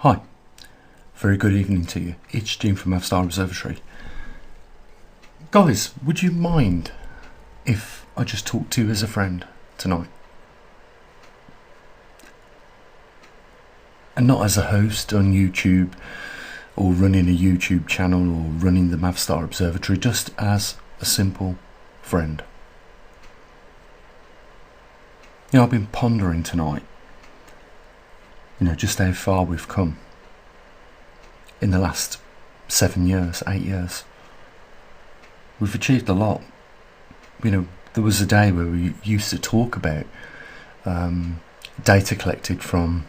Hi, very good evening to you. It's Jim from maverickstar Observatory. Guys, would you mind if I just talked to you as a friend tonight? And not as a host on YouTube or running a YouTube channel or running the maverickstar Observatory, just as a simple friend. You know, I've been pondering tonight, just how far we've come in the last 7 years, 8 years. We've achieved a lot. There was a day where we used to talk about data collected from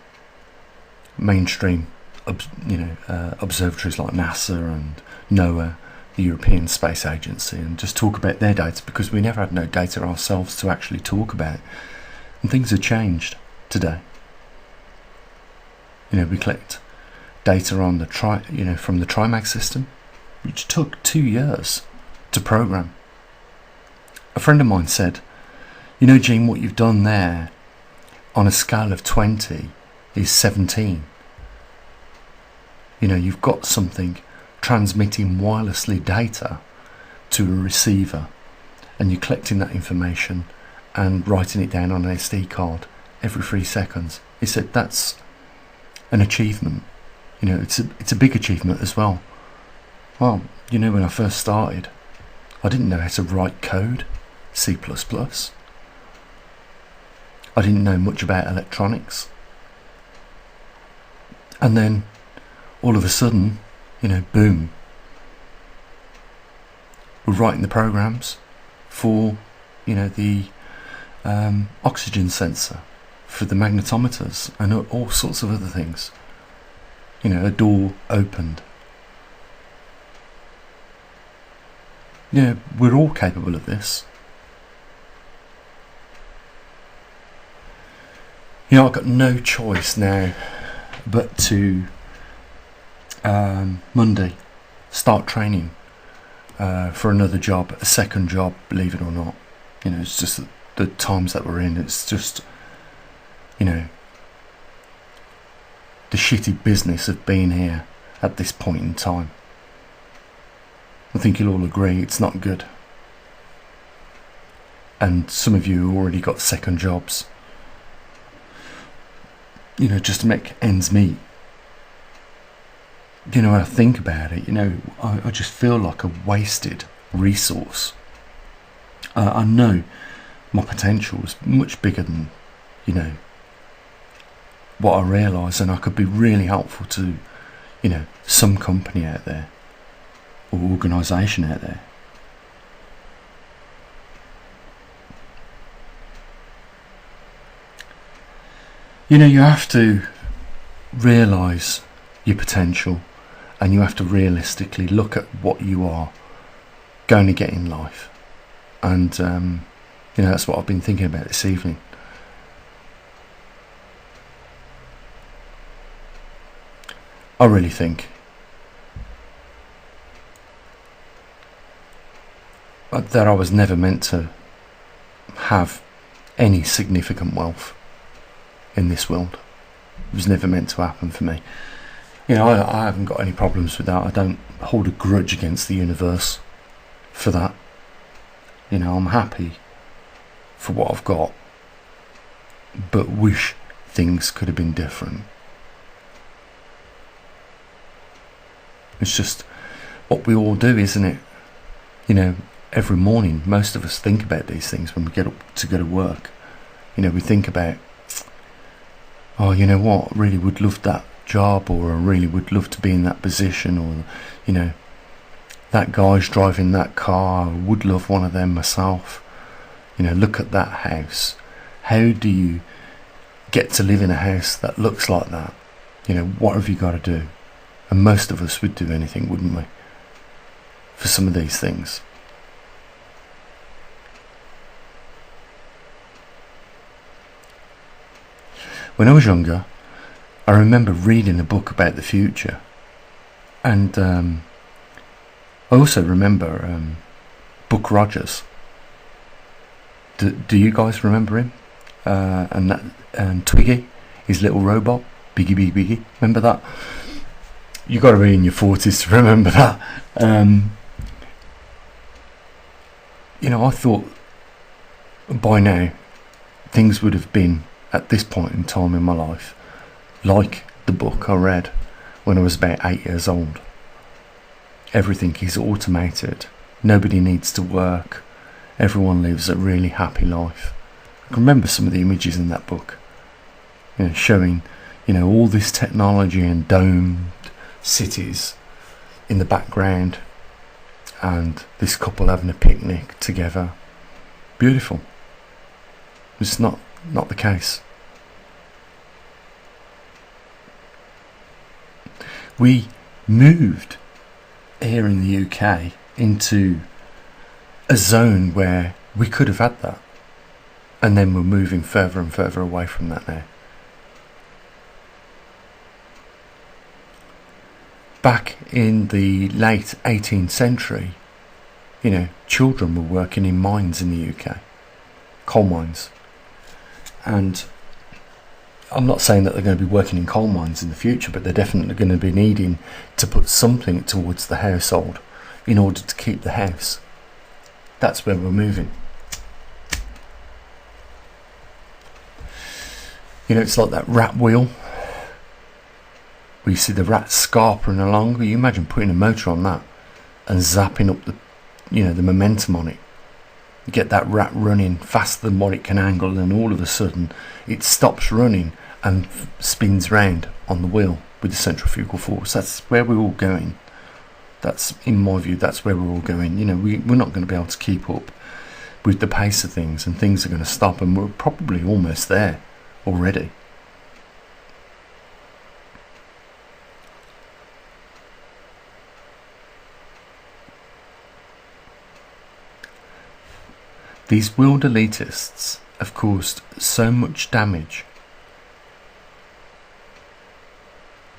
mainstream observatories like NASA and NOAA, the European Space Agency, and just talk about their data, because we never had no data ourselves to actually talk about. And things have changed today. We collect data on the from the TriMag system, which took 2 years to program. A friend of mine said, Gene, what you've done there on a scale of 20 is 17. You've got something transmitting wirelessly data to a receiver, and you're collecting that information and writing it down on an SD card every 3 seconds. He said that's an achievement. It's a big achievement as well. Well, when I first started, I didn't know how to write code, C++. I didn't know much about electronics. And then, all of a sudden, boom, we're writing the programs for, the oxygen sensor, for the magnetometers, and all sorts of other things. A door opened. We're all capable of this. I've got no choice now but to Monday start training for another job, a second job, believe it or not. It's just the times that we're in. It's just the shitty business of being here at this point in time. I think you'll all agree it's not good. And some of you already got second jobs, just to make ends meet. When I think about it, I just feel like a wasted resource. I know my potential is much bigger than, what I realise, and I could be really helpful to, some company out there or organisation out there. You have to realise your potential, and you have to realistically look at what you are going to get in life. And that's what I've been thinking about this evening. I really think that I was never meant to have any significant wealth in this world. It was never meant to happen for me. I haven't got any problems with that. I don't hold a grudge against the universe for that. I'm happy for what I've got, but wish things could have been different. It's just what we all do, isn't it? Every morning, most of us think about these things when we get up to go to work. We think about, oh, what, I really would love that job, or I really would love to be in that position, or, that guy's driving that car, I would love one of them myself. Look at that house. How do you get to live in a house that looks like that? What have you got to do? And most of us would do anything, wouldn't we, for some of these things. When I was younger, I remember reading a book about the future, and I also remember Buck Rogers. Do you guys remember him? And Twiggy, his little robot? Biggie, biggie, biggie. Remember that? You got to be in your 40s to remember that. I thought by now things would have been at this point in time in my life like the book I read when I was about 8 years old. Everything is automated. Nobody needs to work. Everyone lives a really happy life. I can remember some of the images in that book, showing, all this technology and domed cities in the background, and this couple having a picnic together. Beautiful. It's not the case. We moved here in the UK into a zone where we could have had that, and then we're moving further and further away from that now. Back in the late 18th century, children were working in mines in the UK, coal mines. And I'm not saying that they're going to be working in coal mines in the future, but they're definitely going to be needing to put something towards the household in order to keep the house. That's where we're moving. It's like that rat wheel where you see the rat scarpering along. You imagine putting a motor on that and zapping up the momentum on it. You get that rat running faster than what it can angle, and all of a sudden it stops running and spins round on the wheel with the centrifugal force. That's where we're all going. That's, in my view, that's where we're all going. We're not going to be able to keep up with the pace of things, and things are going to stop, and we're probably almost there already. These wheeled elitists have caused so much damage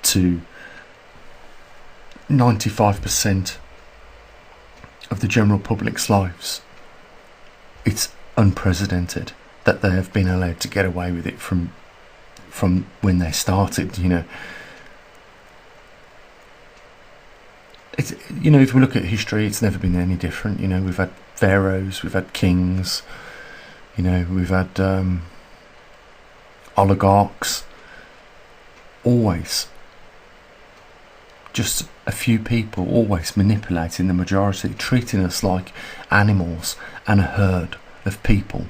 to 95% of the general public's lives. It's unprecedented that they have been allowed to get away with it from when they started. It's, if we look at history, it's never been any different. We've had pharaohs, we've had kings, we've had oligarchs. Always just a few people, always manipulating the majority, treating us like animals and a herd of people.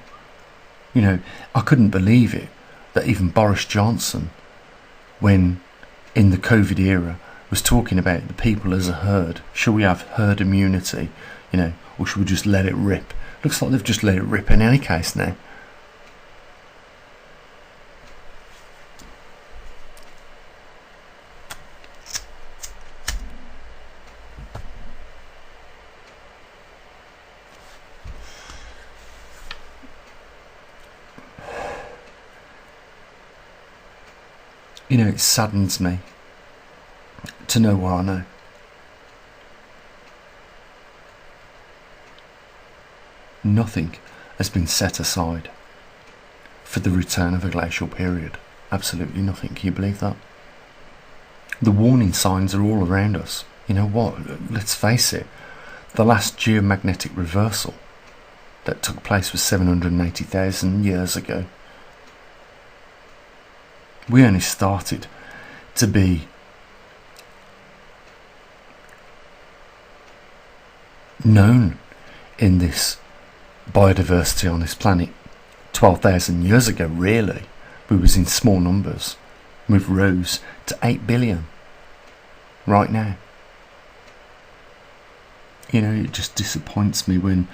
I couldn't believe it that even Boris Johnson, when in the COVID era, was talking about the people as a herd. Shall we have herd immunity, or should we just let it rip? Looks like they've just let it rip in any case now. It saddens me to know what I know. Nothing has been set aside for the return of a glacial period. Absolutely nothing. Can you believe that? The warning signs are all around us. You know what? Let's face it. The last geomagnetic reversal that took place was 780,000 years ago. We only started to be known in this biodiversity on this planet 12,000 years ago, really. We was in small numbers. We've rose to 8 billion right now. It just disappoints me when,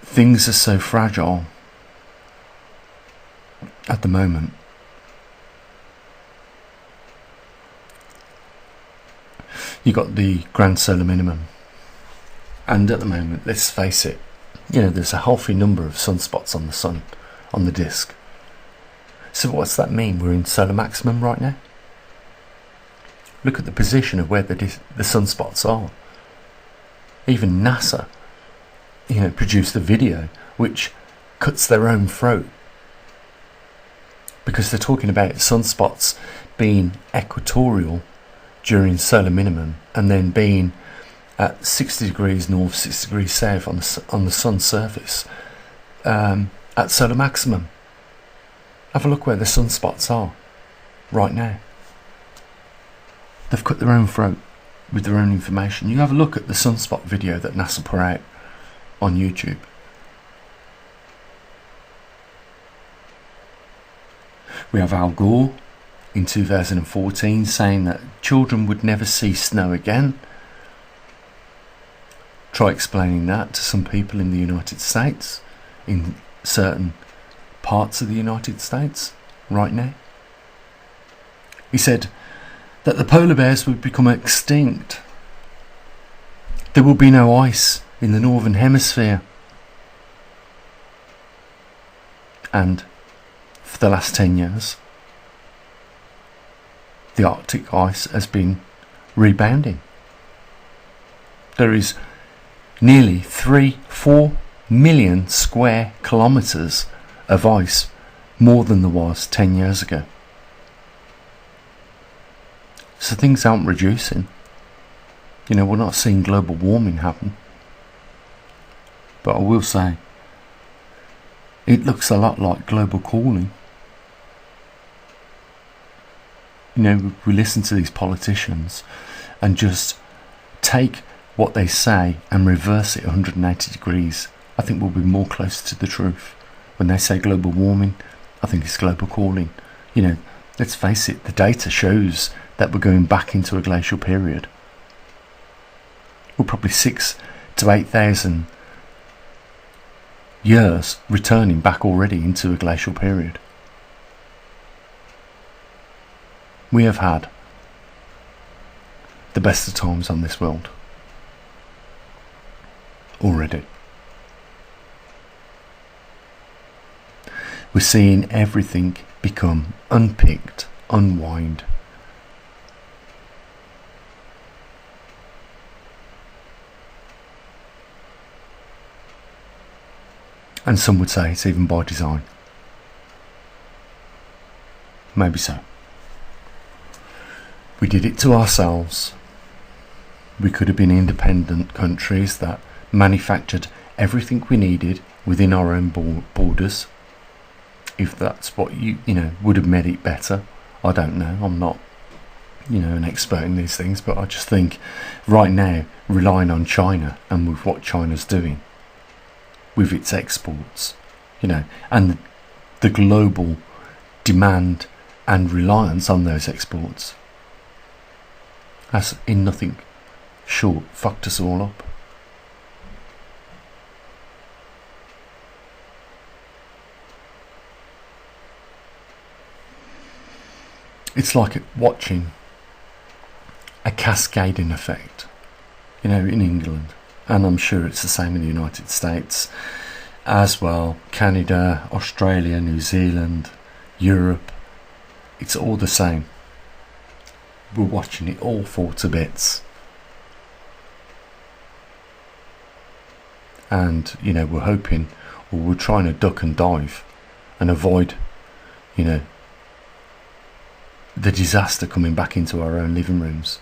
things are so fragile at the moment. You got the grand solar minimum, and at the moment, let's face it, there's a healthy number of sunspots on the sun, on the disk. So what's that mean? We're in solar maximum right now? Look at the position of where the sunspots are. Even NASA, produced a video which cuts their own throat because they're talking about sunspots being equatorial during solar minimum and then being at 60 degrees north, 60 degrees south on the sun's surface at solar maximum. Have a look where the sunspots are right now. They've cut their own throat with their own information. You have a look at the sunspot video that NASA put out on YouTube. We have Al Gore in 2014 saying that children would never see snow again. Try explaining that to some people in the United States, in certain parts of the United States right now. He said that the polar bears would become extinct. There will be no ice in the northern hemisphere. And for the last 10 years, the Arctic ice has been rebounding. There is nearly 4 million square kilometres of ice, more than there was 10 years ago. So things aren't reducing. You know, we're not seeing global warming happen. But I will say, it looks a lot like global cooling. You know, we listen to these politicians and just take what they say and reverse it 180 degrees. I think we'll be more close to the truth. When they say global warming, I think it's global cooling. You know, let's face it, the data shows that we're going back into a glacial period. We're probably 6,000 to 8,000 years returning back already into a glacial period. We have had the best of times on this world already. We're seeing everything become unpicked, unwind. And some would say it's even by design. Maybe so. We did it to ourselves. We could have been independent countries that manufactured everything we needed within our own borders. If that's what you know would have made it better. I don't know. I'm not, an expert in these things, but I just think right now, relying on China and with what China's doing with its exports, and the global demand and reliance on those exports has in nothing short fucked us all up. It's like watching a cascading effect, in England, and I'm sure it's the same in the United States as well, Canada, Australia, New Zealand, Europe. It's all the same. We're watching it all fall to bits. And, we're hoping, or we're trying to duck and dive and avoid, the disaster coming back into our own living rooms.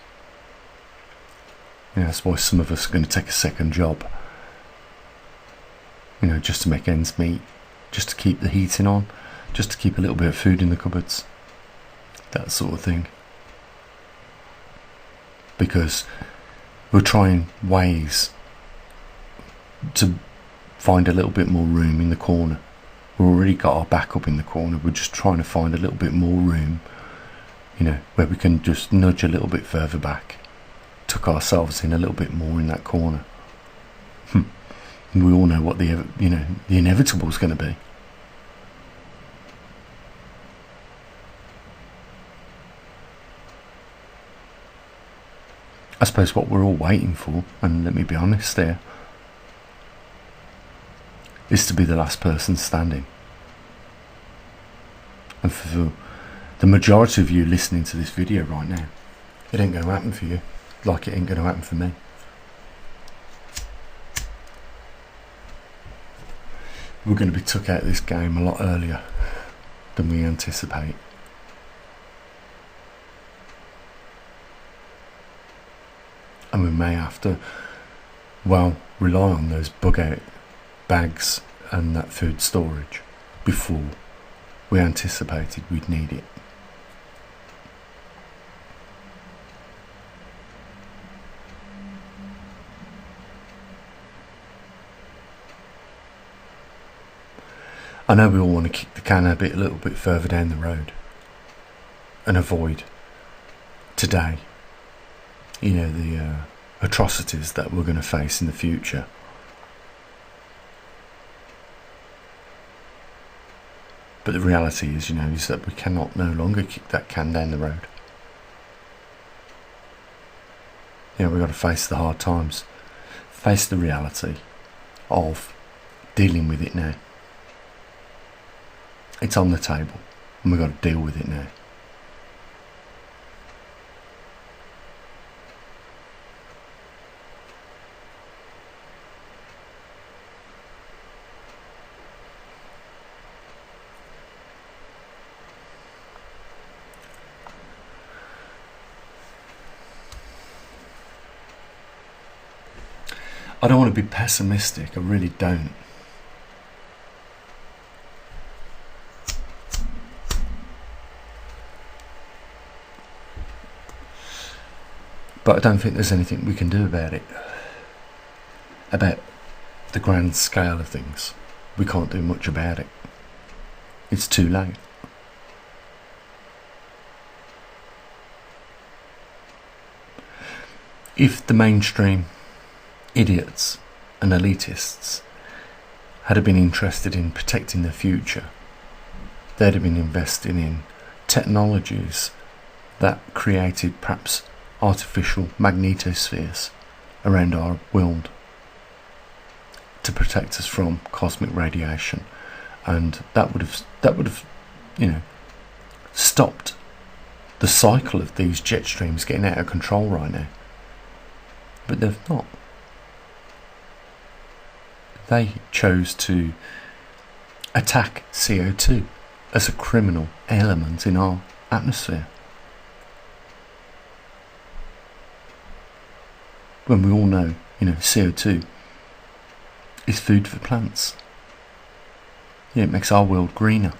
That's why some of us are going to take a second job, just to make ends meet, just to keep the heating on, just to keep a little bit of food in the cupboards, that sort of thing. Because we're trying ways to find a little bit more room in the corner. We've already got our back up in the corner. We're just trying to find a little bit more room, where we can just nudge a little bit further back, tuck ourselves in a little bit more in that corner. And we all know what the inevitable is going to be. I suppose what we're all waiting for, and let me be honest there, is to be the last person standing. And for the majority of you listening to this video right now, it ain't going to happen for you, like it ain't going to happen for me. We're going to be took out of this game a lot earlier than we anticipate. And we may have to, rely on those bug out bags and that food storage before we anticipated we'd need it. I know we all want to kick the can a little bit further down the road and avoid today, the atrocities that we're going to face in the future. But the reality is, is that we cannot no longer kick that can down the road. We've got to face the hard times, face the reality of dealing with it now. It's on the table, and we've got to deal with it now. I don't want to be pessimistic, I really don't. But I don't think there's anything we can do about it. About the grand scale of things. We can't do much about it. It's too late. If the mainstream idiots and elitists had been interested in protecting the future, they'd have been investing in technologies that created perhaps artificial magnetospheres around our world to protect us from cosmic radiation, and that would have stopped the cycle of these jet streams getting out of control right now. But they've not. They chose to attack CO2 as a criminal element in our atmosphere. When we all know, CO2 is food for plants. It makes our world greener.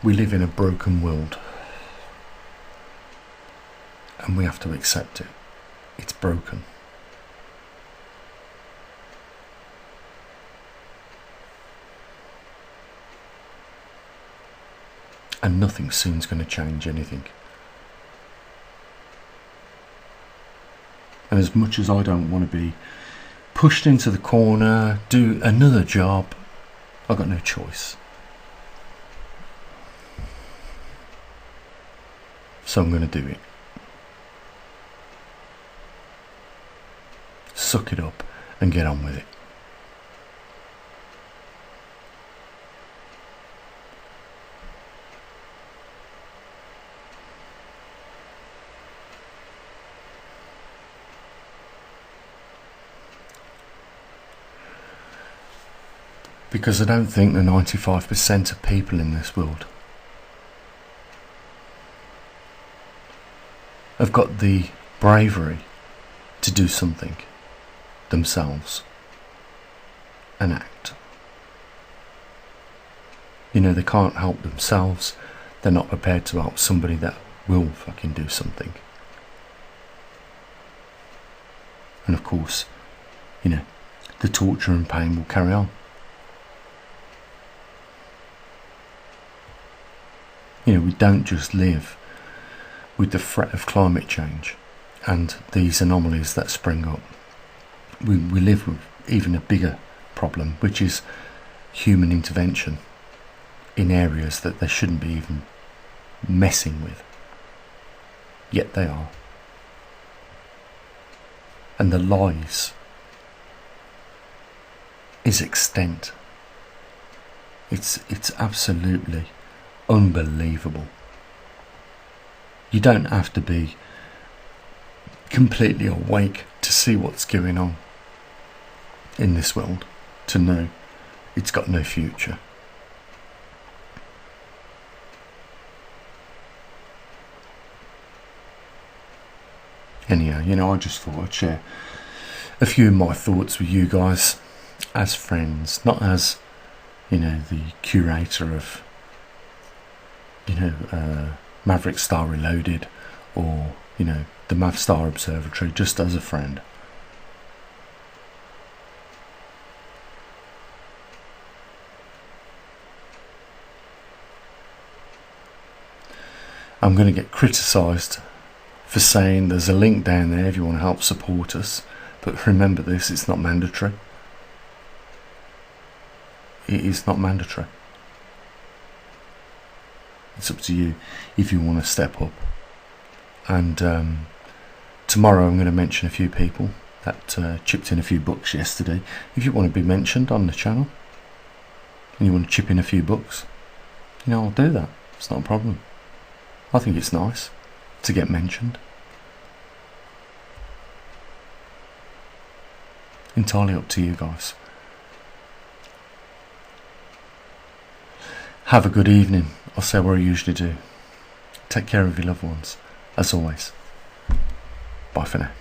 We live in a broken world, and we have to accept it. It's broken. And nothing soon's going to change anything. And as much as I don't want to be pushed into the corner, do another job, I've got no choice. So I'm going to do it. Suck it up and get on with it. Because I don't think the 95% of people in this world have got the bravery to do something themselves and act. They can't help themselves. They're not prepared to help somebody that will fucking do something. And of course, the torture and pain will carry on. We don't just live with the threat of climate change and these anomalies that spring up. We live with even a bigger problem, which is human intervention in areas that they shouldn't be even messing with. Yet they are. And the lies is extent. It's absolutely unbelievable. You don't have to be completely awake to see what's going on in this world to know it's got no future. Anyhow, I just thought I'd share a few of my thoughts with you guys as friends, not as, the curator of, Maverickstar Reloaded or, the Mavstar Observatory, just as a friend. I'm going to get criticised for saying there's a link down there if you want to help support us, but remember this, it's not mandatory. It is not mandatory. It's up to you if you want to step up. And tomorrow I'm going to mention a few people that chipped in a few bucks yesterday. If you want to be mentioned on the channel and you want to chip in a few bucks, I'll do that. It's not a problem. I think it's nice to get mentioned. Entirely up to you guys. Have a good evening. I'll say what I usually do. Take care of your loved ones. As always. Bye for now.